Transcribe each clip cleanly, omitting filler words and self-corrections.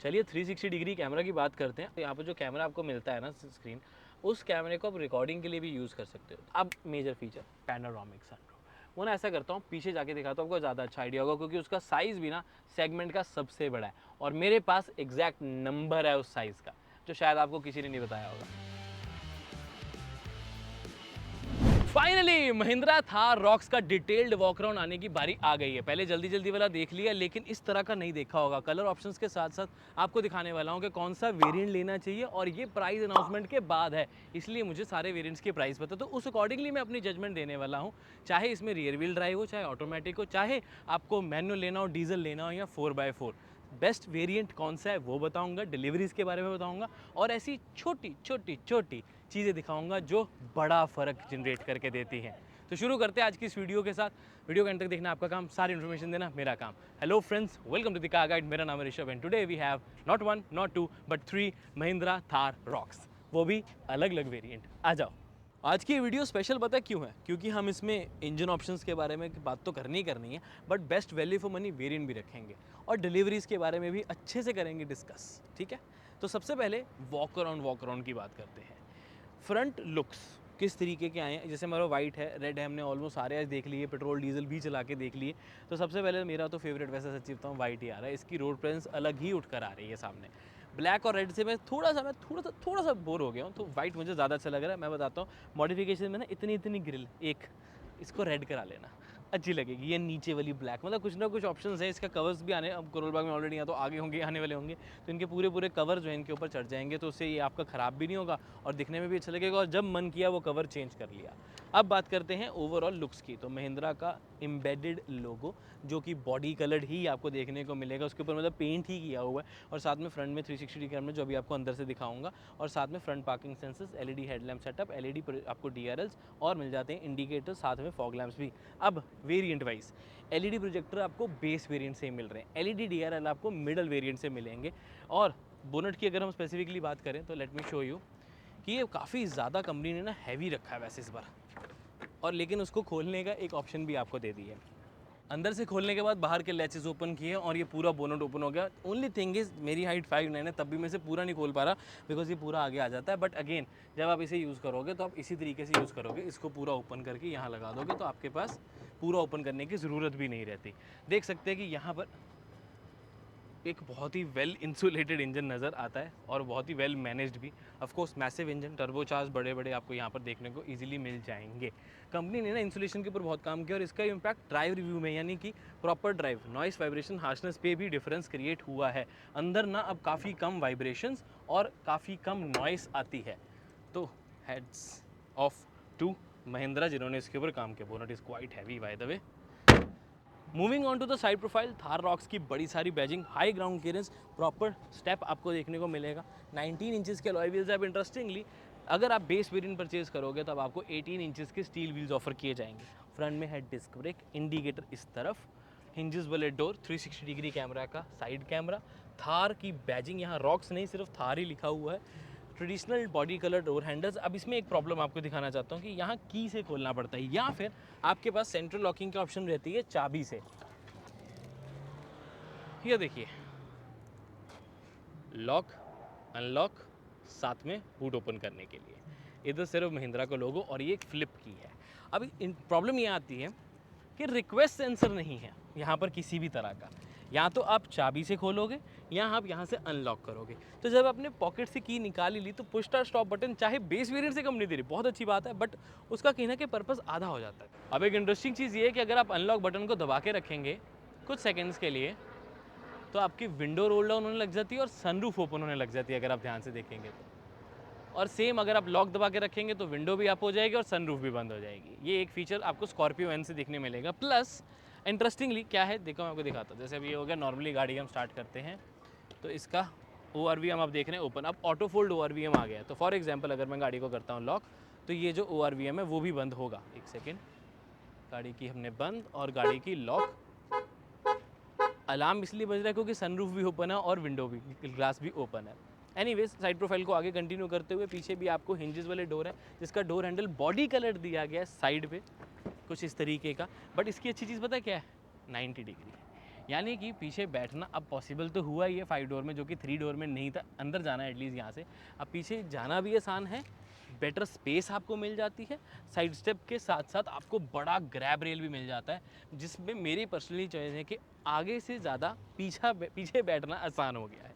चलिए 360 degree camera की बात करते हैं। यहाँ पर जो कैमरा आपको मिलता है ना स्क्रीन, उस कैमरे को आप रिकॉर्डिंग के लिए भी यूज़ कर सकते हो। अब मेजर फीचर पैनोरामिक सनरूफ, वो ना ऐसा करता हूँ पीछे जाके दिखाता हूँ, आपको ज़्यादा अच्छा आइडिया होगा क्योंकि उसका साइज़ भी ना सेगमेंट का सबसे बड़ा है और मेरे पास एग्जैक्ट नंबर है उस साइज़ का, जो शायद आपको किसी ने नहीं बताया होगा। फाइनली महिंद्रा थार रॉक्स का डिटेल्ड वॉक अराउंड आने की बारी आ गई है। पहले जल्दी जल्दी वाला देख लिया, लेकिन इस तरह का नहीं देखा होगा। कलर ऑप्शंस के साथ साथ आपको दिखाने वाला हूं कि कौन सा वेरिएंट लेना चाहिए, और ये प्राइस अनाउंसमेंट के बाद है, इसलिए मुझे सारे वेरिएंट्स के प्राइस पता, तो उस अकॉर्डिंगली मैं अपनी जजमेंट देने वाला हूँ। चाहे इसमें रियर व्हील ड्राइव हो, चाहे ऑटोमेटिक हो, चाहे आपको मैनुअल लेना हो, डीजल लेना हो या 4x4, बेस्ट वेरिएंट कौन सा है वो बताऊंगा, डिलीवरीज के बारे में बताऊंगा, और ऐसी छोटी छोटी छोटी चीज़ें दिखाऊंगा जो बड़ा फ़र्क जनरेट करके देती हैं। तो शुरू करते हैं आज की इस वीडियो के साथ। वीडियो के अंत तक देखना आपका काम, सारी इन्फॉर्मेशन देना मेरा काम। Hello friends, welcome to the car guide. मेरा नाम है Rishabh and today we have not 1 not 2 but 3 Mahindra Thar Roxx, वो भी अलग अलग वेरिएंट। आ जाओ। आज की वीडियो स्पेशल पता है क्यों है? क्योंकि हम इसमें इंजन ऑप्शंस के बारे में बात तो करनी ही करनी है, but best value for money variant भी रखेंगे और डिलीवरीज के बारे में भी अच्छे से करेंगे डिस्कस, ठीक है? तो सबसे पहले वॉक अराउंड की बात करते हैं। फ्रंट लुक्स किस तरीके के आए हैं, जैसे हमारा वाइट है, रेड है, हमने ऑलमोस्ट सारे आज देख लिए, पेट्रोल डीजल भी चला के देख लिए। तो सबसे पहले मेरा तो फेवरेट वैसे सच्ची बताऊँ वाइट ही आ रहा है, इसकी रोड प्रेजेंस अलग ही उठ कर आ रही है सामने। ब्लैक और रेड से मैं थोड़ा सा बोर हो गया हूँ, तो वाइट मुझे ज़्यादा अच्छा लग रहा है। मैं बताता हूँ मॉडिफिकेशन में ना इतनी ग्रिल, एक इसको रेड करा लेना, अच्छी लगेगी। ये नीचे वाली ब्लैक, मतलब कुछ ना कुछ ऑप्शंस है। इसका कवर्स भी आने, अब करोल बाग में ऑलरेडी यहाँ तो आगे होंगे, आने वाले होंगे, तो इनके पूरे कवर जो है इनके ऊपर चढ़ जाएंगे, तो उससे ये आपका ख़राब भी नहीं होगा और दिखने में भी अच्छा लगेगा, और जब मन किया वो कवर चेंज कर लिया। अब बात करते हैं ओवरऑल लुक्स की। तो महिंद्रा का एम्बेडेड लोगो जो कि बॉडी कलर्ड ही आपको देखने को मिलेगा, उसके ऊपर मतलब पेंट ही किया हुआ है, और साथ में फ्रंट में 360 कैमरा जो अभी आपको अंदर से दिखाऊंगा, और साथ में front parking sensors, LED headlamp setup, LED आपको डीआरएल्स, और मिल जाते हैं इंडिकेटर, साथ में फॉग लैंप्स भी। अब वेरिएंट वाइज एलईडी प्रोजेक्टर आपको बेस वेरिएंट से ही मिल रहे हैं, एलईडी डीआरएल आपको मिडल वेरिएंट से मिलेंगे। और बोनट की अगर हम स्पेसिफिकली बात करें तो लेट मी शो यू कि ये काफ़ी ज़्यादा कंपनी ने ना हैवी रखा है वैसे इस बार, और लेकिन उसको खोलने का एक ऑप्शन भी आपको दे दी है। अंदर से खोलने के बाद बाहर के लैचेस ओपन किए और ये पूरा बोनट ओपन हो गया। ओनली थिंग इज़ मेरी हाइट 5'9" है, तब भी मैं इसे पूरा नहीं खोल पा रहा बिकॉज ये पूरा आगे आ जाता है। बट अगेन जब आप इसे यूज़ करोगे तो आप इसी तरीके से यूज़ करोगे, इसको पूरा ओपन करके यहाँ लगा दोगे, तो आपके पास पूरा ओपन करने की ज़रूरत भी नहीं रहती। देख सकते हैं कि यहाँ पर एक बहुत ही वेल इंसुलेटेड इंजन नज़र आता है और बहुत ही वेल मैनेज्ड भी। Of course massive engine, turbocharge बड़े आपको यहाँ पर देखने को इजीली मिल जाएंगे। कंपनी ने ना इंसुलेशन के ऊपर बहुत काम किया और इसका इम्पैक्ट ड्राइव रिव्यू में, यानी कि proper drive, noise, vibration, harshness पे भी डिफरेंस क्रिएट हुआ है। अंदर ना अब काफ़ी कम वाइब्रेशंस और काफ़ी कम नॉइस आती है। तो हेड्स ऑफ टू महिंद्रा जिन्होंने इसके ऊपर काम किया। Bonnet is quite heavy by the way. Moving on to the side profile, Thar Roxx की बड़ी सारी badging, high ground clearance, proper step आपको देखने को मिलेगा। 19 इंचेस के अलॉय व्हील्स। अब इंटरेस्टिंगली अगर आप बेस वेरिएंट परचेज करोगे तब आपको 18 इंचेस के स्टील व्हील्स ऑफर किए जाएंगे। फ्रंट में हेड डिस्क ब्रेक, इंडिकेटर इस तरफ, हिंजेस वाले डोर, 360 डिग्री कैमरा का साइड कैमरा, थार की बैजिंग, यहाँ रॉक्स नहीं सिर्फ थार ही लिखा हुआ है। Traditional body colour door handles. अब इसमें एक प्रॉब्लम आपको दिखाना चाहता हूँ कि यहाँ की से खोलना पड़ता है, या फिर आपके पास सेंट्रल लॉकिंग की ऑप्शन रहती है चाबी से। ये देखिए, लॉक, अनलॉक, साथ में बूट ओपन करने के लिए। इधर सिर्फ महिंद्रा का लोगो और ये एक फ्लिप की है। अब प्रॉब्लम ये आती है कि रिक्वेस्ट सेंसर नहीं है यहाँ पर किसी भी तरह का। या तो आप चाबी से खोलोगे या आप यहाँ से अनलॉक करोगे। तो जब आपने पॉकेट से की निकाली ली तो पुश स्टॉप बटन चाहे बेस वेरिएंट से कम नहीं दे रही, बहुत अच्छी बात है, बट उसका कहीं ना कहीं पर्पस आधा हो जाता है। अब एक इंटरेस्टिंग चीज़ ये है कि अगर आप अनलॉक बटन को दबा के रखेंगे कुछ सेकेंड्स के लिए तो आपकी विंडो रोल डाउन होने लग जाती है और सनरूफ ओपन होने लग जाती है, अगर आप ध्यान से देखेंगे तो। और सेम अगर आप लॉक दबा के रखेंगे तो विंडो भी अप हो जाएगी और सनरूफ भी बंद हो जाएगी। ये एक फीचर आपको स्कॉर्पियो एन से देखने मिलेगा। प्लस इंटरेस्टिंगली क्या है, देखो मैं आपको दिखाता हूँ। जैसे अभी ये हो गया, नॉर्मली गाड़ी हम स्टार्ट करते हैं तो इसका ORVM आप देख रहे हैं ओपन। अब ऑटो फोल्ड ORVM आ गया है। तो फॉर एग्जाम्पल अगर मैं गाड़ी को करता हूँ लॉक, तो ये जो ORVM है वो भी बंद होगा। एक सेकेंड, गाड़ी की हमने बंद और गाड़ी की लॉक। अलार्म इसलिए बज रहा है क्योंकि सनरूफ भी ओपन है और विंडो भी, ग्लास भी ओपन है। एनीवेज, साइड प्रोफाइल को आगे कंटिन्यू करते हुए, पीछे भी आपको हिंजेस वाले डोर है जिसका डोर हैंडल बॉडी कलर दिया गया है साइड पे कुछ इस तरीके का। बट इसकी अच्छी चीज़ पता है क्या है? 90 डिग्री। यानी कि पीछे बैठना अब पॉसिबल तो हुआ ही है 5 डोर में, जो कि 3 डोर में नहीं था। अंदर जाना है एटलीस्ट यहाँ से, अब पीछे जाना भी आसान है, बेटर स्पेस आपको मिल जाती है। साइड स्टेप के साथ साथ आपको बड़ा ग्रैब रेल भी मिल जाता है, जिसमें मेरी पर्सनली चॉइस है कि आगे से ज़्यादा पीछे बैठना आसान हो गया है।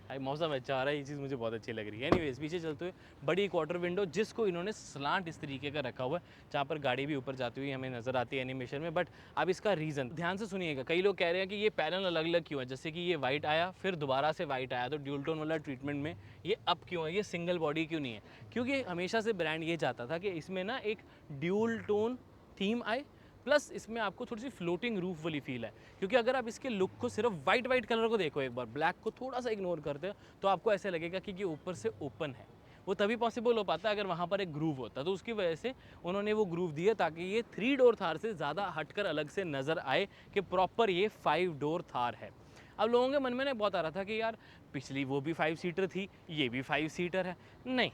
भाई मौसम अच्छा आ रहा है, ये चीज़ मुझे बहुत अच्छी लग रही है। एनीवेज पीछे चलते हुए बड़ी क्वार्टर विंडो, जिसको इन्होंने स्लांट इस तरीके का रखा हुआ है, जहाँ पर गाड़ी भी ऊपर जाती हुई हमें नज़र आती है एनिमेशन में। बट अब इसका रीज़न ध्यान से सुनिएगा, कई लोग कह रहे हैं कि ये पैनल अलग अलग क्यों है, जैसे कि ये वाइट आया फिर दोबारा से वाइट आया, तो ड्यूल टोन वाला ट्रीटमेंट में ये अप क्यों है, ये सिंगल बॉडी क्यों नहीं है? क्योंकि हमेशा से ब्रांड ये चाहता था कि इसमें ना एक ड्यूल टोन थीम आए, प्लस इसमें आपको थोड़ी सी फ्लोटिंग रूफ वाली फील है। क्योंकि अगर आप इसके लुक को सिर्फ वाइट कलर को देखो एक बार, ब्लैक को थोड़ा सा इग्नोर करते हो, तो आपको ऐसे लगेगा कि ये ऊपर से ओपन है। वो तभी पॉसिबल हो पाता है अगर वहाँ पर एक ग्रूव होता, तो उसकी वजह से उन्होंने वो ग्रूव दिया ताकि ये 3 डोर थार से ज़्यादा हटकर अलग से नज़र आए कि प्रॉपर ये 5 डोर थार है। अब लोगों के मन में ना बहुत आ रहा था कि यार पिछली वो भी 5 सीटर थी, ये भी 5 सीटर है। नहीं,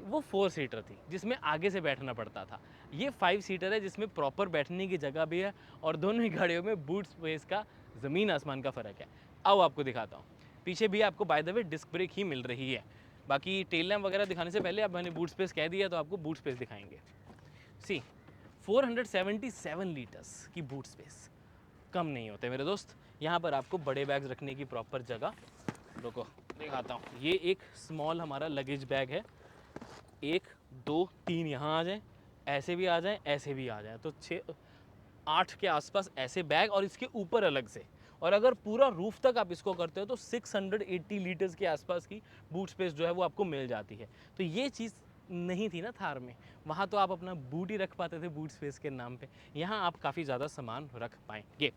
वो 4 सीटर थी जिसमें आगे से बैठना पड़ता था। ये 5 सीटर है जिसमें प्रॉपर बैठने की जगह भी है, और दोनों ही गाड़ियों में बूट स्पेस का ज़मीन आसमान का फ़र्क है। आओ आपको दिखाता हूँ। पीछे भी आपको by the way disc brake ही मिल रही है। बाकी टेल लैम्प वगैरह दिखाने से पहले अब मैंने बूट स्पेस कह दिया, तो आपको बूट स्पेस दिखाएंगे। सी 477 लीटर्स की बूट स्पेस कम नहीं होते मेरे दोस्त। यहाँ पर आपको बड़े बैग्स रखने की प्रॉपर जगह, रुको दिखाता हूँ। ये एक स्मॉल हमारा लगेज बैग है, 1 2 3 यहाँ आ जाएँ, ऐसे भी आ जाएँ, ऐसे भी आ जाएँ, तो 6 8 के आसपास ऐसे बैग, और इसके ऊपर अलग से। और अगर पूरा रूफ तक आप इसको करते हो तो 680 लीटर्स के आसपास की बूट स्पेस जो है वो आपको मिल जाती है। तो ये चीज़ नहीं थी ना थार में, वहाँ तो आप अपना बूट ही रख पाते थे बूट स्पेस के नाम पे, यहाँ आप काफ़ी ज़्यादा सामान रख पाएंगे।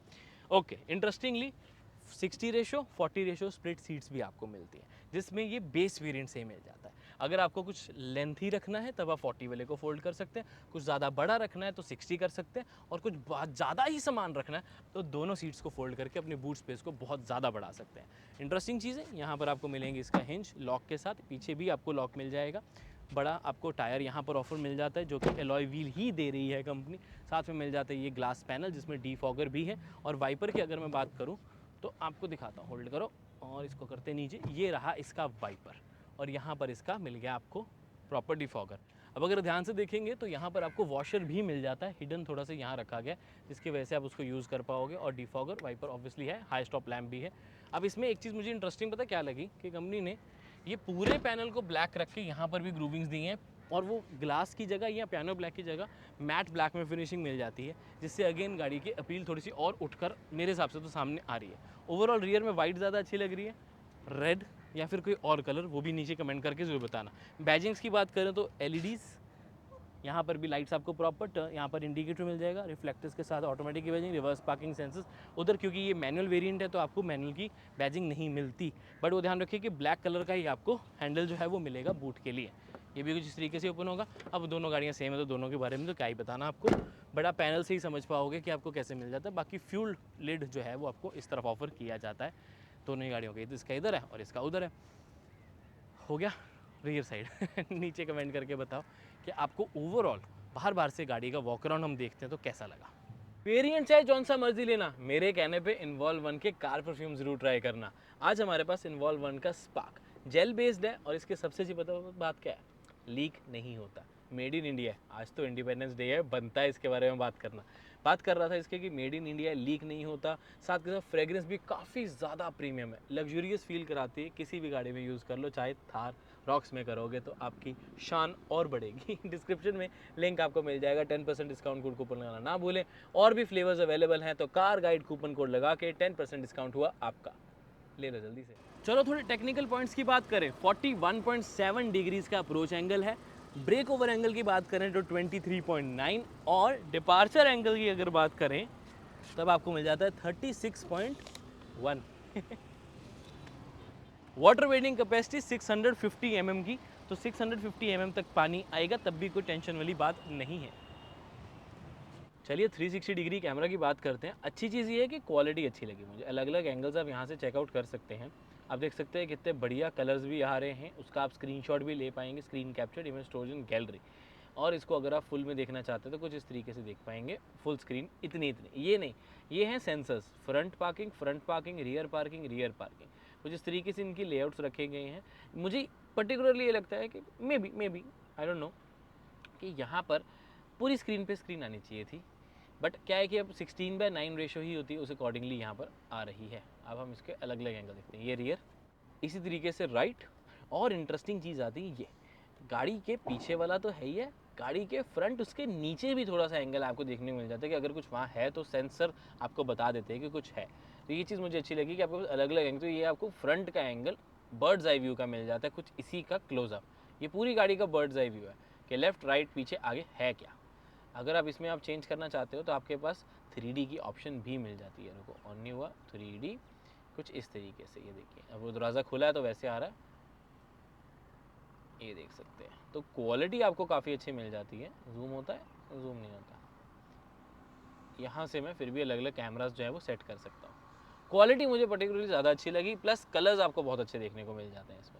ओके, इंटरेस्टिंगली 60:40 स्प्लिट सीट्स भी आपको मिलती है, जिसमें ये बेस वेरिएंट से ही मिल जाता है। अगर आपको कुछ लेंथी रखना है तब आप 40 वाले को फोल्ड कर सकते हैं, कुछ ज़्यादा बड़ा रखना है तो 60 कर सकते हैं, और कुछ बहुत ज़्यादा ही सामान रखना है तो दोनों सीट्स को फोल्ड करके अपने बूट स्पेस को बहुत ज़्यादा बढ़ा सकते हैं। इंटरेस्टिंग चीज़ है, यहाँ पर आपको मिलेंगे इसका हिंज लॉक के साथ, पीछे भी आपको लॉक मिल जाएगा। बड़ा आपको टायर यहाँ पर ऑफर मिल जाता है, जो कि एलॉय व्हील ही दे रही है कंपनी। साथ में मिल जाता है ये ग्लास पैनल जिसमें डीफॉगर भी है। और वाइपर की अगर मैं बात करूँ तो आपको दिखाता हूँ, होल्ड करो और इसको करते नीचे, ये रहा इसका वाइपर, और यहाँ पर इसका मिल गया आपको प्रॉपर डिफॉगर। अब अगर ध्यान से देखेंगे तो यहाँ पर आपको वॉशर भी मिल जाता है, हिडन थोड़ा सा यहाँ रखा गया, जिसकी वजह से आप उसको यूज़ कर पाओगे। और डिफॉगर वाइपर ऑब्वियसली है, हाई स्टॉप लैम्प भी है। अब इसमें एक चीज़ मुझे इंटरेस्टिंग पता क्या लगी कि कंपनी ने ये पूरे पैनल को ब्लैक रख के यहाँ पर भी ग्रूविंग्स दी हैं, और वो ग्लास की जगह या पियानो ब्लैक की जगह मैट ब्लैक में फिनिशिंग मिल जाती है, जिससे अगेन गाड़ी की अपील थोड़ी सी और उठकर मेरे हिसाब से तो सामने आ रही है। ओवरऑल रियर में वाइट ज़्यादा अच्छी लग रही है, रेड या फिर कोई और कलर, वो भी नीचे कमेंट करके ज़रूर बताना। बैजिंग्स की बात करें तो एलईडीज़, यहाँ पर भी लाइट्स आपको प्रॉपर, यहाँ पर इंडिकेटर मिल जाएगा, रिफ्लेक्टर्स के साथ ऑटोमेटिक की बैजिंग, रिवर्स पार्किंग सेंसर्स। उधर क्योंकि ये मैनुअल वेरिएंट है तो आपको मैनुअल की बैजिंग नहीं मिलती, बट वो ध्यान रखिए कि ब्लैक कलर का ही आपको हैंडल जो है वो मिलेगा बूट के लिए। ये भी कुछ इस तरीके से ओपन होगा। अब दोनों गाड़ियाँ सेम है तो दोनों के बारे में तो क्या ही बताना आपको, बड़ा पैनल से ही समझ पाओगे कि आपको कैसे मिल जाता है। बाकी फ्यूल लिड जो है वो आपको इस तरफ ऑफर किया जाता है दोनों ही गाड़ियों के, इसका इधर है और इसका उधर है। हो गया रियर साइड। नीचे कमेंट करके बताओ कि आपको ओवरऑल बाहर बाहर से गाड़ी का वॉक अराउंड हम देखते हैं तो कैसा लगा। वेरिएंट चाहे जौन सा मर्जी लेना, मेरे कहने पे इन्वॉल्व 1 के कार परफ्यूम जरूर ट्राई करना। आज हमारे पास इन्वॉल्व 1 का स्पार्क जेल बेस्ड है, और इसके सबसे अच्छी बात क्या है, लीक नहीं होता, मेड इन इंडिया है। आज तो इंडिपेंडेंस डे है, बनता है इसके बारे में बात करना। बात कर रहा था इसके कि मेड इन इंडिया, लीक नहीं होता, साथ के साथ फ्रेग्रेंस भी काफ़ी ज़्यादा प्रीमियम है, लग्जूरियस फील कराती है। किसी भी गाड़ी में यूज़ कर लो, चाहे थार रॉक्स में करोगे तो आपकी शान और बढ़ेगी। डिस्क्रिप्शन में लिंक आपको मिल जाएगा, 10% डिस्काउंट कोड कूपन लगाना ना भूलें। और भी फ्लेवर्स अवेलेबल हैं, तो कार गाइड कूपन कोड लगा के 10% डिस्काउंट हुआ आपका, ले लो जल्दी से। चलो थोड़े टेक्निकल पॉइंट्स की बात करें, 41.7 डिग्रीज का अप्रोच एंगल है। ब्रेक ओवर एंगल की बात करें तो 23.9, और डिपार्चर एंगल की अगर बात करें तब आपको मिल जाता है 36.1। वाटर वेटिंग कैपेसिटी 650 mm की, तो 650 mm तक पानी आएगा, तब भी कोई टेंशन वाली बात नहीं है। चलिए 360 डिग्री कैमरा की बात करते हैं। अच्छी चीज़ ये है कि क्वालिटी अच्छी लगी मुझे, अलग अलग एंगल्स आप यहाँ से चेकआउट कर सकते हैं। आप देख सकते हैं कितने बढ़िया कलर्स भी आ रहे हैं, उसका आप स्क्रीनशॉट भी ले पाएंगे, स्क्रीन कैप्चर, इवन स्टोरेज इन गैलरी। और इसको अगर आप फुल में देखना चाहते हो तो कुछ इस तरीके से देख पाएंगे, फुल स्क्रीन इतनी ये नहीं, ये हैं sensors, front parking, rear parking, कुछ इस तरीके से इनकी लेआउट्स रखे गए हैं। मुझे पर्टिकुलरली ये लगता है कि maybe I don't know कि यहाँ पर पूरी स्क्रीन पे स्क्रीन आनी चाहिए थी, बट क्या है कि अब 16:9 रेशो ही होती है, उस अकॉर्डिंगली यहाँ पर आ रही है। अब हम इसके अलग अलग एंगल देखते हैं, ये रियर, इसी तरीके से राइट, और इंटरेस्टिंग चीज़ आती है ये गाड़ी के पीछे वाला तो है ही है, गाड़ी के फ्रंट उसके नीचे भी थोड़ा सा एंगल आपको देखने को मिल जाता है कि अगर कुछ वहाँ है तो सेंसर आपको बता देते हैं कि कुछ है। तो ये चीज़ मुझे अच्छी लगी कि आपको अलग अलग एंगल, तो ये आपको फ्रंट का एंगल बर्ड्स आई व्यू का मिल जाता है, कुछ इसी का क्लोजअप। ये पूरी गाड़ी का बर्ड्स आई व्यू है कि लेफ्ट राइट पीछे आगे है क्या। अगर आप इसमें आप चेंज करना चाहते हो तो आपके पास 3D की ऑप्शन भी मिल जाती है। रुको, ऑन नहीं हुआ, 3D कुछ इस तरीके से, ये देखिए अब वो दरवाज़ा खुला है तो वैसे आ रहा है, ये देख सकते हैं। तो क्वालिटी आपको काफ़ी अच्छी मिल जाती है। जूम होता है, जूम नहीं होता, यहाँ से मैं फिर भी अलग अलग कैमरास जो है वो सेट कर सकता हूँ। क्वालिटी मुझे पर्टिकुलरली ज़्यादा अच्छी लगी, प्लस कलर्स आपको बहुत अच्छे देखने को मिल जाते हैं इसमें।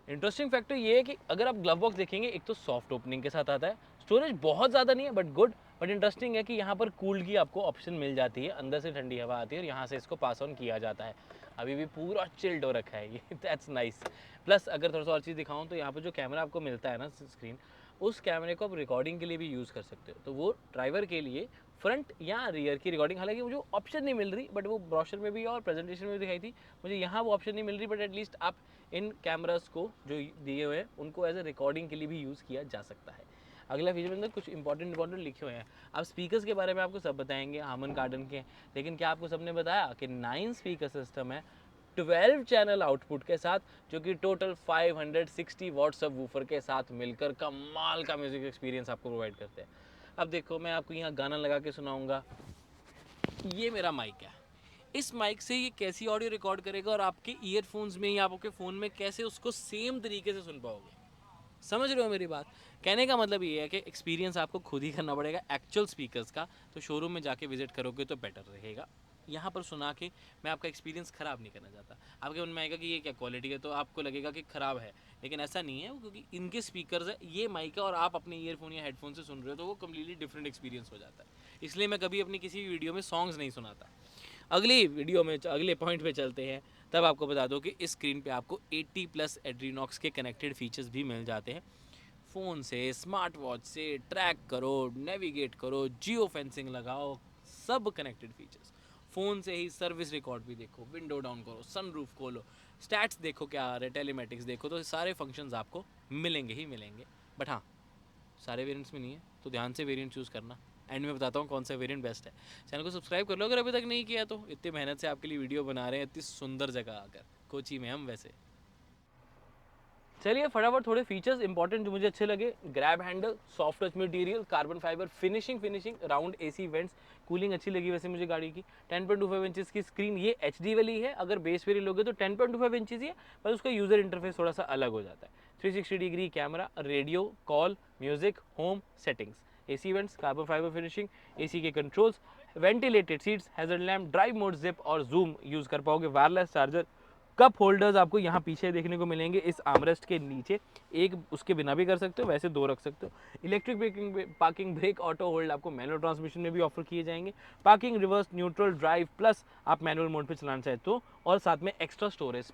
इंटरेस्टिंग फैक्टर ये है कि अगर आप ग्लव बॉक्स देखेंगे, एक तो सॉफ्ट ओपनिंग के साथ आता है, स्टोरेज बहुत ज़्यादा नहीं है बट गुड, बट इंटरेस्टिंग है कि यहाँ पर कूल्ड की आपको ऑप्शन मिल जाती है, अंदर से ठंडी हवा आती है और यहाँ से इसको पास ऑन किया जाता है। अभी भी पूरा चिल्ड हो रखा है ये, दैट्स नाइस। प्लस अगर थोड़ा सा और चीज़ दिखाऊँ तो यहाँ पर जो कैमरा आपको मिलता है ना स्क्रीन, उस कैमरे को आप रिकॉर्डिंग के लिए भी यूज़ कर सकते हो। तो वो ड्राइवर के लिए फ्रंट या रियर की रिकॉर्डिंग, हालांकि मुझे ऑप्शन नहीं मिल रही, बट वो ब्रोशर में भी और प्रेजेंटेशन में भी दिखाई थी, मुझे यहाँ वो ऑप्शन नहीं मिल रही, बट एटलीस्ट आप इन कैमरास को जो दिए हुए हैं उनको एज ए रिकॉर्डिंग के लिए भी यूज़ किया जा सकता है। अगला फीचर में अंदर कुछ इंपॉर्टेंट लिखे हुए हैं। अब स्पीकर्स के बारे में आपको सब बताएंगे, हार्मन कार्डन के, लेकिन क्या आपको सबने बताया कि 9 स्पीकर सिस्टम है 12 चैनल आउटपुट के साथ, जो कि टोटल 560 वॉट सब वूफर के साथ मिलकर कमाल का म्यूजिक एक्सपीरियंस आपको प्रोवाइड करते हैं। अब देखो, मैं आपको यहाँ गाना लगा के सुनाऊंगा, ये मेरा माइक है, इस माइक से ये कैसी ऑडियो रिकॉर्ड करेगा और आपके ईयरफोन्स में या आपके फ़ोन में कैसे उसको सेम तरीके से सुन पाओगे। समझ रहे हो मेरी बात? कहने का मतलब ये है कि एक्सपीरियंस आपको खुद ही करना पड़ेगा एक्चुअल स्पीकर्स का, तो शोरूम में जाके विजिट करोगे तो बेटर रहेगा। यहाँ पर सुना के मैं आपका एक्सपीरियंस ख़राब नहीं करना चाहता। आपके मन में आएगा कि ये क्या क्वालिटी है, तो आपको लगेगा कि ख़राब है, लेकिन ऐसा नहीं है, क्योंकि इनके स्पीकर्स है, ये माइक है और आप अपने ईयरफोन या हेडफोन से सुन रहे हो तो वो कम्प्लीटली डिफरेंट एक्सपीरियंस हो जाता है। इसलिए मैं कभी अपनी किसी वीडियो में सॉन्ग्स नहीं सुनाता। अगली वीडियो में अगले पॉइंट पे चलते हैं, तब आपको बता दो कि इस स्क्रीन पे आपको 80+ एड्रीनॉक्स के कनेक्टेड फीचर्स भी मिल जाते हैं। फ़ोन से, स्मार्ट वॉच से ट्रैक करो, नेविगेट करो, जियो फेंसिंग लगाओ, सब कनेक्टेड फीचर्स। फ़ोन से ही सर्विस रिकॉर्ड भी देखो, विंडो डाउन करो, सनरूफ खोलो, स्टैट्स देखो क्या आ रहा है, टेलीमेटिक्स देखो, तो सारे फंक्शंस आपको मिलेंगे ही मिलेंगे। बट हाँ, सारे वेरिएंट्स में नहीं है, तो ध्यान से वेरिएंट चूज़ करना। एंड में बताता हूँ कौन सा वेरिएंट बेस्ट है। चैनल को सब्सक्राइब कर लो अगर अभी तक नहीं किया तो। इतनी मेहनत से आपके लिए वीडियो बना रहे हैं, इतनी सुंदर जगह आकर, कोची में हम वैसे। चलिए फटाफट थोड़े फीचर्स इंपॉर्टेंट जो मुझे अच्छे लगे। Grab handle, soft touch material, carbon fibre, finishing, round AC vents, cooling अच्छी लगी वैसे मुझे गाड़ी की। 10.25 इंचेस की स्क्रीन, ये HD वाली है, अगर बेस वेरिएंट लोगे तो 10.25 इंचेस ही है, पर उसका यूजर इंटरफेस थोड़ा सा अलग हो जाता है। 360 degree camera, radio, call, music, home, settings, AC vents, carbon fibre finishing, AC के controls, ventilated seats, hazard lamp, drive mode, zip और जूम यूज कर पाओगे। वायरलेस चार्जर, कप होल्डर्स आपको यहाँ पीछे देखने को मिलेंगे इस आर्मरेस्ट के नीचे, एक उसके बिना भी कर सकते हो, वैसे दो रख सकते हो। Electric parking brake, auto hold आपको मैनुअल ट्रांसमिशन में भी ऑफर किए जाएंगे। Parking reverse, neutral, drive, plus आप मैनुअल मोड पे चलाना चाहे तो, और साथ में एक्स्ट्रा स्टोरेज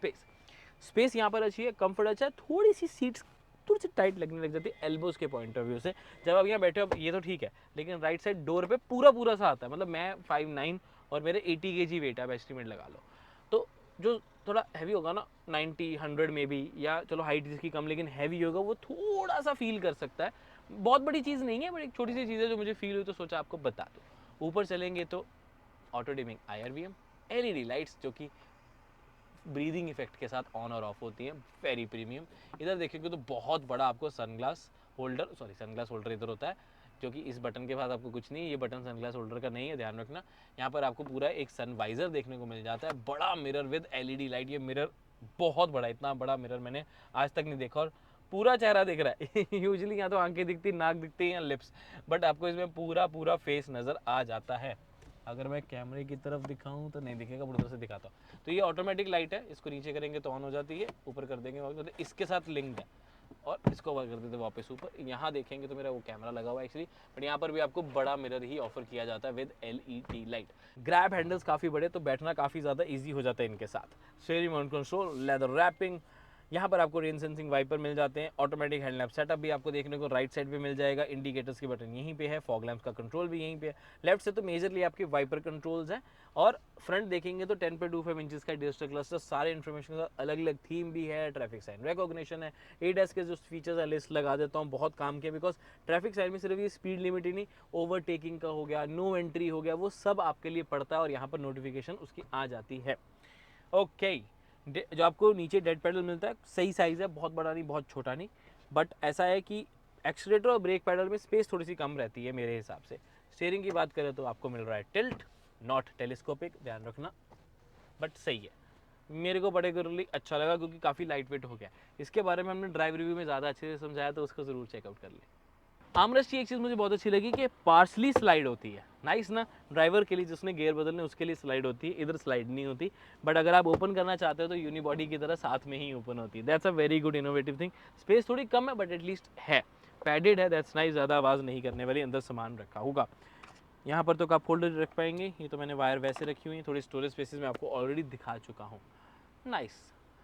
स्पेस यहाँ पर अच्छी है, कंफर्ट अच्छा है, थोड़ी सी सीट्स थोड़ी सी टाइट लगने लग जाती है एल्बोज के पॉइंट ऑफ व्यू से। जब आप यहाँ बैठे हो, ये तो ठीक है, लेकिन राइट साइड डोर पे पूरा सा आता है, मतलब मैं 5'9" और मेरे 80 kg वेट है, आप एस्टिमेट लगा लो। तो जो थोड़ा हैवी होगा ना, 90-100 में भी, या चलो हाइट जिसकी कम लेकिन हैवी होगा, वो थोड़ा सा फील कर सकता है। बहुत बड़ी चीज़ नहीं है, बट एक छोटी सी चीज़ है जो मुझे फील हुई तो सोचा आपको बता दो। ऊपर चलेंगे तो auto dimming IRVM, LED lights जो कि ब्रीदिंग इफेक्ट के साथ ऑन और ऑफ होती है, वेरी प्रीमियम। इधर देखेंगे तो बहुत बड़ा आपको सनग्लास होल्डर इधर होता है, जो कि इस बटन के बाद आपको कुछ नहीं, ये बटन सनग्लास होल्डर का नहीं है, ध्यान रखना। यहाँ पर आपको पूरा एक सन वाइजर देखने को मिल जाता है, बड़ा मिरर विद LED लाइट। ये मिरर बहुत बड़ा, इतना बड़ा मिरर मैंने आज तक नहीं देखा, और पूरा चेहरा दिख रहा है। यूजुअली यहाँ तो आंखें दिखती, नाक दिखती है या लिप्स, बट आपको इसमें पूरा फेस नज़र आ जाता है। अगर मैं कैमरे की तरफ दिखाऊं तो नहीं दिखेगा, उधर से दिखाता हूँ। तो ये ऑटोमेटिक लाइट है, इसको नीचे करेंगे तो ऑन हो जाती है, ऊपर कर देंगे तो इसके साथ लिंक्ड है। और इसको ओवर कर देते वापस ऊपर। यहाँ देखेंगे तो मेरा वो कैमरा लगा हुआ है एक्चुअली, बट यहाँ पर भी आपको बड़ा मिरर ही ऑफर किया जाता है with LED light. Grab handles काफ़ी बड़े, तो बैठना काफ़ी ज़्यादा ईजी हो जाता है इनके साथ। Steering mount control, leather wrapping, यहाँ पर आपको रेन सेंसिंग वाइपर मिल जाते हैं। ऑटोमेटिक हेडलैम्प सेटअप भी आपको देखने को राइट साइड पे मिल जाएगा। इंडिकेटर्स के बटन यहीं पे है, फॉग लैंप्स का कंट्रोल भी यहीं पे है। लेफ्ट से तो मेजरली आपके वाइपर कंट्रोल्स हैं, और फ्रंट देखेंगे तो 10.25 इंचेस का डिजिटल क्लस्टर, सारे इन्फॉर्मेशन का अलग अलग थीम भी है, ट्रैफिक साइन रिकॉग्निशन है। ADAS के जो फीचर्स है लिस्ट लगा देता हूँ, बहुत काम किया, बिकॉज ट्रैफिक साइन में सिर्फ ये स्पीड लिमिट ही नहीं, ओवरटेकिंग का हो गया, नो एंट्री हो गया, वो सब आपके लिए पड़ता है और यहाँ पर नोटिफिकेशन उसकी आ जाती है। ओके, जो आपको नीचे डेड पेडल मिलता है, सही साइज़ है, बहुत बड़ा नहीं बहुत छोटा नहीं, बट ऐसा है कि एक्सीलेटर और ब्रेक पेडल में स्पेस थोड़ी सी कम रहती है मेरे हिसाब से। स्टीयरिंग की बात करें तो आपको मिल रहा है टिल्ट, नॉट टेलीस्कोपिक, ध्यान रखना, बट सही है। मेरे को पर्टिकुलरली अच्छा लगा क्योंकि काफ़ी लाइट वेट हो गया। इसके बारे में हमने ड्राइव रिव्यू में ज़्यादा अच्छे से समझाया, तो उसको ज़रूर चेकआउट कर लें। आर्मरेस्ट की एक चीज़ मुझे बहुत अच्छी लगी कि पार्सली स्लाइड होती है, नाइस ना। ड्राइवर के लिए जिसने गियर बदलने उसके लिए स्लाइड होती है, इधर स्लाइड नहीं होती, बट अगर आप ओपन करना चाहते हो तो यूनिबॉडी की तरह साथ में ही ओपन होती है। That's a very good innovative thing. Space थोड़ी कम है बट एटलीस्ट है, पैडेड है, दैट्स नाइस, ज़्यादा आवाज़ नहीं करने वाली, अंदर सामान रखा होगा। यहाँ पर तो कप होल्डर रख पाएंगे, ये तो मैंने वायर वैसे रखी हुई है, थोड़ी स्टोरेज स्पेसेस में आपको ऑलरेडी दिखा चुका हूँ। नाइस,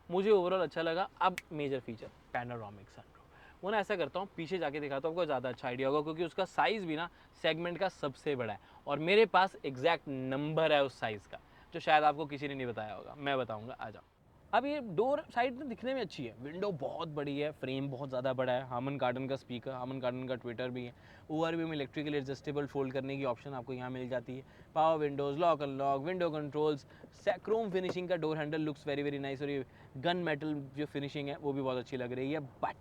मुझे ओवरऑल अच्छा लगा। अब मेजर फीचर पैनोरामिक सनरूफ, वो ना ऐसा करता हूँ पीछे जाके दिखाता हूँ, आपको ज़्यादा अच्छा आइडिया होगा, क्योंकि उसका साइज़ भी ना सेगमेंट का सबसे बड़ा है, और मेरे पास एग्जैक्ट नंबर है उस साइज़ का, जो शायद आपको किसी ने नहीं बताया होगा, मैं बताऊँगा, आ जाओ। अब ये डोर साइड में दिखने में अच्छी है, विंडो बहुत बड़ी है, फ्रेम बहुत ज़्यादा बड़ा है, हामन कार्डन का स्पीकर, हामन कार्डन का ट्विटर भी है। ओवरव्यू में इलेक्ट्रिकल एडजस्टेबल फोल्ड करने की ऑप्शन आपको यहाँ मिल जाती है। Power windows, lock unlock, window controls, chrome finishing का door handle looks very very nice, और ये गन मेटल जो फिनिशिंग है वो भी बहुत अच्छी लग रही है। बट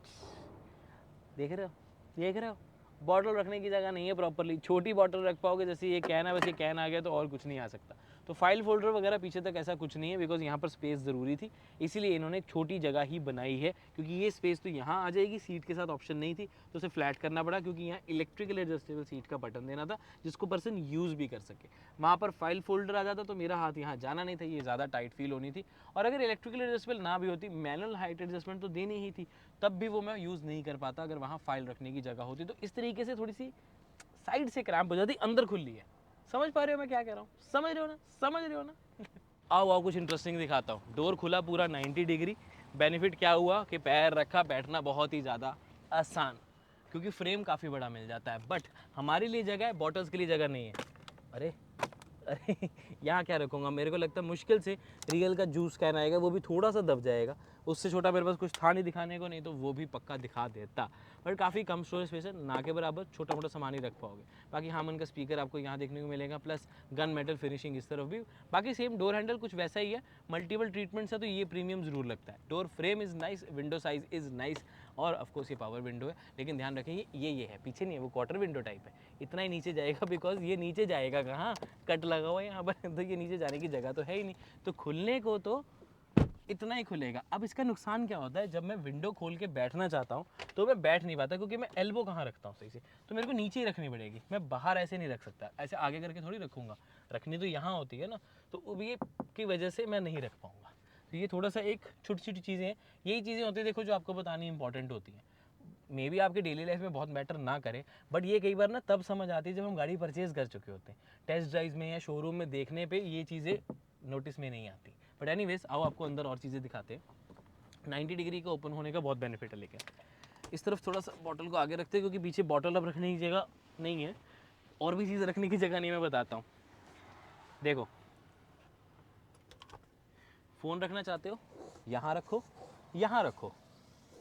देख रहे हो बॉटल रखने की जगह नहीं है प्रॉपरली, छोटी बॉटल रख पाओगे, जैसे ये कैन है, बस ये कैन आ गया तो और कुछ नहीं आ सकता। तो फाइल फोल्डर वगैरह पीछे तक ऐसा कुछ नहीं है, बिकॉज यहाँ पर स्पेस ज़रूरी थी, इसीलिए इन्होंने एक छोटी जगह ही बनाई है, क्योंकि ये स्पेस तो यहाँ आ जाएगी, सीट के साथ ऑप्शन नहीं थी तो उसे फ्लैट करना पड़ा, क्योंकि यहाँ इलेक्ट्रिकल एडजस्टेबल सीट का बटन देना था जिसको पर्सन यूज़ भी कर सके। वहाँ पर फाइल फोल्डर आ जाता तो मेरा हाथ यहाँ जाना नहीं था, ये ज़्यादा टाइट फील होनी थी, और अगर इलेक्ट्रिकल एडजस्टेबल ना भी होती, मैनुअल हाइट एडजस्टमेंट तो देनी ही थी, तब भी वो मैं यूज़ नहीं कर पाता अगर वहाँ फाइल रखने की जगह होती। तो इस तरीके से थोड़ी सी साइड से क्रैम्प हो जाती, अंदर खुली है। समझ पा रहे हो मैं क्या कह रहा हूँ? समझ रहे हो ना आओ आओ कुछ इंटरेस्टिंग दिखाता हूँ। डोर खुला पूरा 90 डिग्री। बेनिफिट क्या हुआ कि पैर रखा, बैठना बहुत ही ज़्यादा आसान, क्योंकि फ्रेम काफ़ी बड़ा मिल जाता है। बट हमारे लिए जगह है, बॉटल्स के लिए जगह नहीं है। अरे अरे यहाँ क्या रखूँगा? मेरे को लगता है मुश्किल से रियल का जूस कैन आएगा, वो भी थोड़ा सा दब जाएगा। उससे छोटा मेरे पास कुछ था नहीं दिखाने को, नहीं तो वो भी पक्का दिखा देता। बट काफ़ी कम स्टोरेज स्पेस है, ना के बराबर छोटा मोटा सामान ही रख पाओगे। बाकी हामन का स्पीकर आपको यहाँ देखने को मिलेगा, प्लस गन मेटल फिनिशिंग इस तरफ भी। बाकी सेम डोर हैंडल कुछ वैसा ही है, मल्टीपल ट्रीटमेंट्स है, तो ये प्रीमियम ज़रूर लगता है। Door frame is nice, window size is nice, और ऑफकोर्स ये पावर विंडो है, लेकिन ध्यान रखें ये है, पीछे नहीं है, वो क्वार्टर विंडो टाइप है, इतना ही नीचे जाएगा, बिकॉज ये नीचे जाएगा कहाँ, कट लगा हुआ है यहाँ पर, तो ये नीचे जाने की जगह तो है ही नहीं, तो खुलने को तो इतना ही खुलेगा। अब इसका नुकसान क्या होता है, जब मैं विंडो खोल के बैठना चाहता हूँ तो मैं बैठ नहीं पाता, क्योंकि मैं एल्बो कहाँ रखता हूँ सही से, तो मेरे को नीचे ही रखनी पड़ेगी। मैं बाहर ऐसे नहीं रख सकता, ऐसे आगे करके थोड़ी रखूँगा, रखनी तो यहाँ होती है ना, तो ये की वजह से मैं नहीं रख पाऊँगा। तो ये थोड़ा सा एक छोटी छोटी चीज़ें हैं, यही चीज़ें होती है देखो जो आपको बतानी इंपॉर्टेंट होती हैं। मे बी आपके डेली लाइफ में बहुत मैटर ना करे, बट ये कई बार ना तब समझ आती है जब हम गाड़ी परचेज़ कर चुके होते हैं। टेस्ट ड्राइव में या शोरूम में देखने पे ये चीज़ें नोटिस में नहीं आती। बट एनीवेज आओ आपको अंदर और चीज़ें दिखाते हैं। 90 डिग्री का ओपन होने का बहुत बेनिफिट है, लेकिन इस तरफ थोड़ा सा बॉटल को आगे रखते हैं, क्योंकि पीछे बॉटल अब रखने की जगह नहीं है, और भी चीज़ रखने की जगह नहीं, मैं बताता हूँ। देखो, फ़ोन रखना चाहते हो, यहाँ रखो, यहाँ रखो,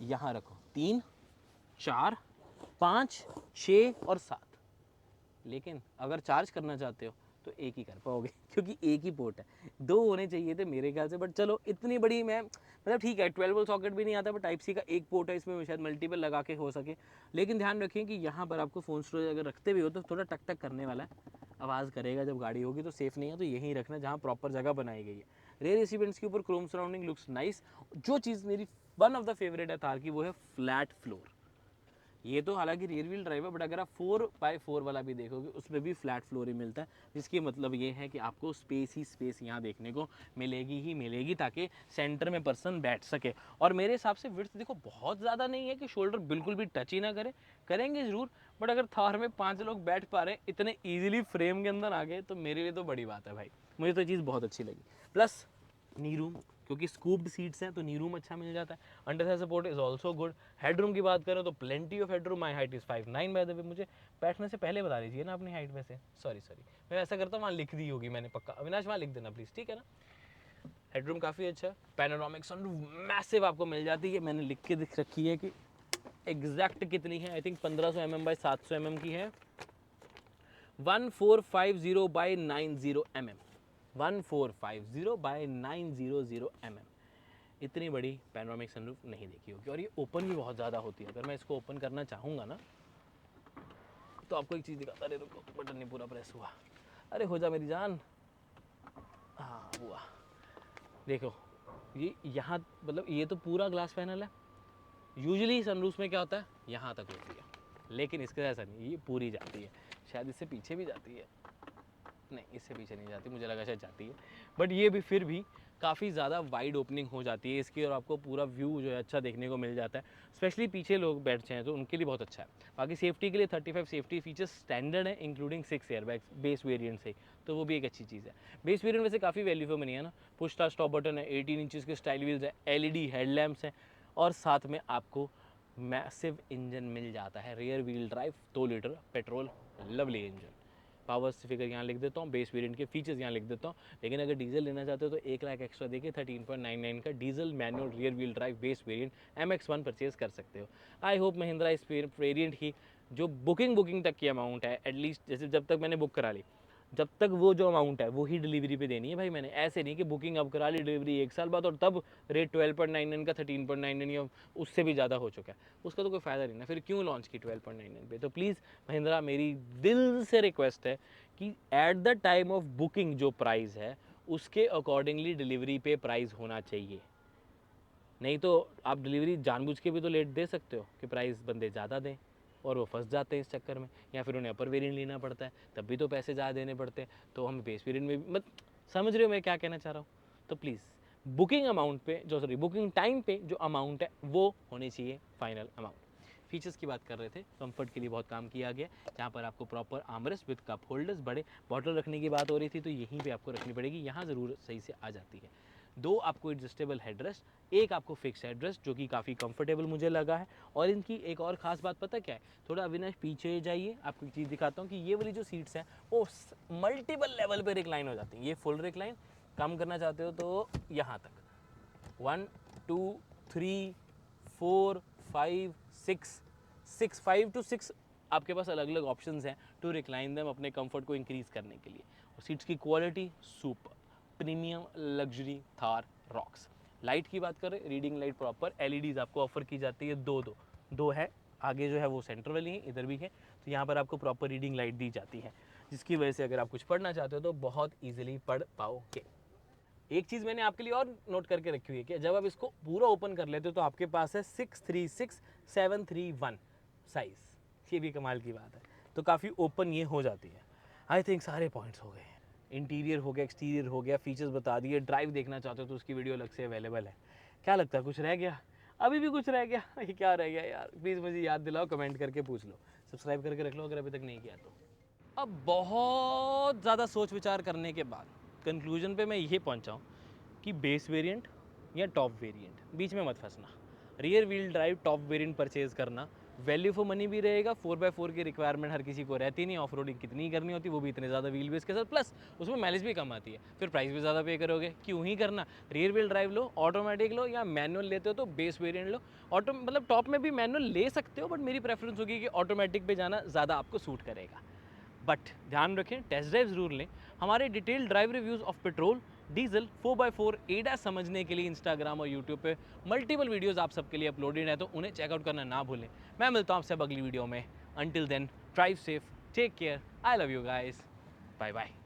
यहाँ रखो, 3 4 5 6 और 7। लेकिन अगर चार्ज करना चाहते हो तो एक ही कर पाओगे, क्योंकि एक ही पोर्ट है। 2 होने चाहिए थे मेरे ख्याल से, बट चलो इतनी बड़ी मैं मतलब ठीक है, 12 वोल्ट सॉकेट भी नहीं आता, बट टाइप सी का एक पोर्ट है, इसमें शायद मल्टीपल लगा के हो सके। लेकिन ध्यान रखें कि यहाँ पर आपको फ़ोन स्टोरेज अगर रखते भी हो तो थोड़ा टक टक करने वाला है, आवाज़ करेगा जब गाड़ी होगी, तो सेफ़ नहीं है, तो यहीं रखना जहाँ प्रॉपर जगह बनाई गई है। रेयर रेसिपेंट्स के ऊपर क्रोम सराउंडिंग लुक्स नाइस। जो चीज़ मेरी वन ऑफ द फेवरेट है थार की, वो है फ्लैट फ्लोर। ये तो हालांकि रियर व्हील ड्राइव है, बट अगर आप 4x4 वाला भी देखोगे उसमें भी फ्लैट फ्लोर ही मिलता है, जिसकी मतलब ये है कि आपको स्पेस ही स्पेस यहाँ देखने को मिलेगी ही मिलेगी, ताकि सेंटर में पर्सन बैठ सके। और मेरे हिसाब से विड्थ देखो बहुत ज़्यादा नहीं है कि शोल्डर बिल्कुल भी टच ही ना करे, करेंगे ज़रूर, बट अगर थार में 5 लोग बैठ पा रहे हैं इतने ईजिली फ्रेम के अंदर आ गए, तो मेरे लिए तो बड़ी बात है भाई। मुझे तो चीज़ बहुत अच्छी लगी। प्लस नी रूम, क्योंकि स्कूप्ड सीट्स हैं तो नी रूम अच्छा मिल जाता है। Under side support is also good. Headroom की बात करें तो plenty of headroom. My height is 5'9" bye the वे। मुझे बैठने से पहले बता दीजिए ना अपनी हाइट में से। सॉरी मैं ऐसा करता हूँ, वहाँ लिख दी होगी मैंने पक्का। अविनाश वहाँ लिख देना प्लीज़, ठीक है ना। हेडरूम काफ़ी अच्छा है। पैनोरामिक सनरूफ मैसिव आपको मिल जाती है। मैंने लिख के दिख रखी है कि एग्जैक्ट कितनी है। I think 1500 mm by 700 mm की है। 1450 बाई 90 mm। 1450 by 900 mm। इतनी बड़ी पैनोरामिक सनरूफ नहीं देखी होगी। और ये ओपन भी बहुत ज़्यादा होती है। अगर मैं इसको ओपन करना चाहूँगा ना, तो आपको एक चीज़ दिखाता। अरे रुको, बटन नहीं पूरा प्रेस हुआ। अरे हो जा मेरी जान। हाँ हुआ। देखो ये यहाँ मतलब ये तो पूरा ग्लास पैनल है। यूजुअली सनरूफ में क्या होता है, यहाँ तक होती है, लेकिन इसके ऐसा नहीं, ये पूरी जाती है। शायद इससे पीछे भी जाती है, नहीं इससे पीछे नहीं जाती, मुझे लगा शायद जाती है, बट ये भी फिर भी काफ़ी ज़्यादा वाइड ओपनिंग हो जाती है इसकी, और आपको पूरा व्यू जो है अच्छा देखने को मिल जाता है। स्पेशली पीछे लोग बैठ जाएँ तो उनके लिए बहुत अच्छा है। बाकी सेफ्टी के लिए 35 सेफ्टी फीचर्स स्टैंडर्ड है, इंक्लूडिंग 6 एयरबैग्स बेस वेरिएंट से, तो वो भी एक अच्छी चीज़ है। बेस वेरिएंट वैसे काफ़ी वैल्यू फॉर मनी है ना। पुश स्टार्ट स्टॉप बटन है, 18 इंचज़ के स्टाइल व्हील्स है, LED हेडलैम्प्स हैं, और साथ में आपको मैसिव इंजन मिल जाता है। Rear wheel drive 2 litre petrol lovely engine. Power figure यहाँ लिख देता हूँ, बेस वेरिएंट के फीचर्स यहाँ लिख देता हूँ। लेकिन अगर डीजल लेना चाहते हो तो 1 लाख एक्स्ट्रा देखिए 13.99 का diesel manual rear wheel drive base variant MX-1 purchase कर सकते हो। आई होप महिंद्रा इस वेरिएंट की जो बुकिंग तक की अमाउंट है, एटलीस्ट जैसे जब तक मैंने बुक करा ली, जब तक वो जो अमाउंट है वो ही डिलीवरी पे देनी है भाई। मैंने ऐसे नहीं कि बुकिंग अब करा ली, डिलीवरी 1 साल बाद, और तब रेट 12.99 का 13.99 या उससे भी ज़्यादा हो चुका है, उसका तो कोई फ़ायदा नहीं ना। फिर क्यों लॉन्च की 12.99 पे। तो प्लीज़ महिंद्रा, मेरी दिल से रिक्वेस्ट है कि at the time of booking जो प्राइस है उसके अकॉर्डिंगली डिलीवरी पे प्राइस होना चाहिए। नहीं तो आप डिलीवरी जानबूझ के भी तो लेट दे सकते हो कि प्राइस बंदे ज़्यादा दें, और वो फंस जाते हैं इस चक्कर में, या फिर उन्हें अपर वेरिएंट लेना पड़ता है, तब भी तो पैसे ज़्यादा देने पड़ते हैं। तो हम बेस वेरिएंट में भी मत, समझ रहे हो मैं क्या कहना चाह रहा हूँ। तो प्लीज़ बुकिंग अमाउंट पे बुकिंग टाइम पे जो अमाउंट है वो होनी चाहिए फाइनल अमाउंट। फीचर्स की बात कर रहे थे, कंफर्ट के लिए बहुत काम किया गया, जहाँ पर आपको proper armrest with cup holders, बड़े बॉटल रखने की बात हो रही थी तो यहीं पे आपको रखनी पड़ेगी, यहाँ ज़रूर सही से आ जाती है। 2 आपको एडजस्टेबल हेडरेस्ट, 1 आपको फिक्स हेडरेस्ट, जो कि काफ़ी कंफर्टेबल मुझे लगा है। और इनकी एक और ख़ास बात पता क्या है, थोड़ा अविनाश पीछे जाइए, आपको एक चीज़ दिखाता हूँ कि ये वाली जो सीट्स हैं वो मल्टीपल लेवल पे रिक्लाइन हो जाती हैं। ये फुल रिक्लाइन, कम करना चाहते हो तो यहाँ तक 1 2 3 4 5 6 5 to 6 आपके पास अलग अलग ऑप्शंस हैं टू रिक्लाइन देम, अपने कंफर्ट को इंक्रीज़ करने के लिए। और सीट्स की quality super premium luxury Thar rocks. Light की बात करें, रीडिंग लाइट प्रॉपर LEDs आपको ऑफर की जाती है, दो है, आगे जो है वो सेंटर वाली है, इधर भी है, तो यहाँ पर आपको प्रॉपर रीडिंग लाइट दी जाती है, जिसकी वजह से अगर आप कुछ पढ़ना चाहते हो तो बहुत ईजिली पढ़ पाओगे। एक चीज़ मैंने आपके लिए और नोट करके रखी हुई है कि जब आप इसको पूरा ओपन कर लेते हो तो आपके पास है 636731 साइज़। ये भी कमाल की बात है, तो काफ़ी ओपन ये हो जाती है। आई थिंक सारे पॉइंट्स हो गए। इंटीरियर हो गया, एक्सटीरियर हो गया, फीचर्स बता दिए। ड्राइव देखना चाहते हो तो उसकी वीडियो अलग से अवेलेबल है। क्या लगता है कुछ रह गया? अभी भी कुछ रह गया? ये क्या रह गया यार, प्लीज़ मुझे याद दिलाओ, कमेंट करके पूछ लो, सब्सक्राइब करके रख लो अगर अभी तक नहीं किया तो। अब बहुत ज़्यादा सोच विचार करने के बाद कंक्लूजन पे मैं ये पहुंचा हूँ कि बेस वेरिएंट या टॉप वेरिएंट, बीच में मत फंसना। Rear wheel drive top variant purchase करना, वैल्यू फॉर मनी भी रहेगा। 4x4 की रिक्वायरमेंट हर किसी को रहती नहीं, ऑफ रोडिंग कितनी करनी होती, वो भी इतने ज़्यादा व्हील बेस के साथ, प्लस उसमें माइलेज भी कम आती है, फिर प्राइस भी ज़्यादा पे करोगे, क्यों ही करना। रियर व्हील ड्राइव लो, ऑटोमेटिक लो, या मैनुअल लेते हो तो बेस वेरिएंट लो। ऑटो मतलब टॉप में भी मैनुअल ले सकते हो, बट मेरी प्रेफरेंस होगी कि ऑटोमेटिक पे जाना ज़्यादा आपको सूट करेगा। बट ध्यान रखें, टेस्ट ड्राइव ज़रूर लें। हमारे detail drive reviews of petrol, diesel, 4x4 ADAS समझने के लिए इंस्टाग्राम और यूट्यूब पे मल्टीपल वीडियोस आप सबके लिए अपलोडेड है, तो उन्हें चेकआउट करना ना भूलें। मैं मिलता हूँ आपसे अगली वीडियो में। Until then, drive safe, take care, I love you guys, bye bye.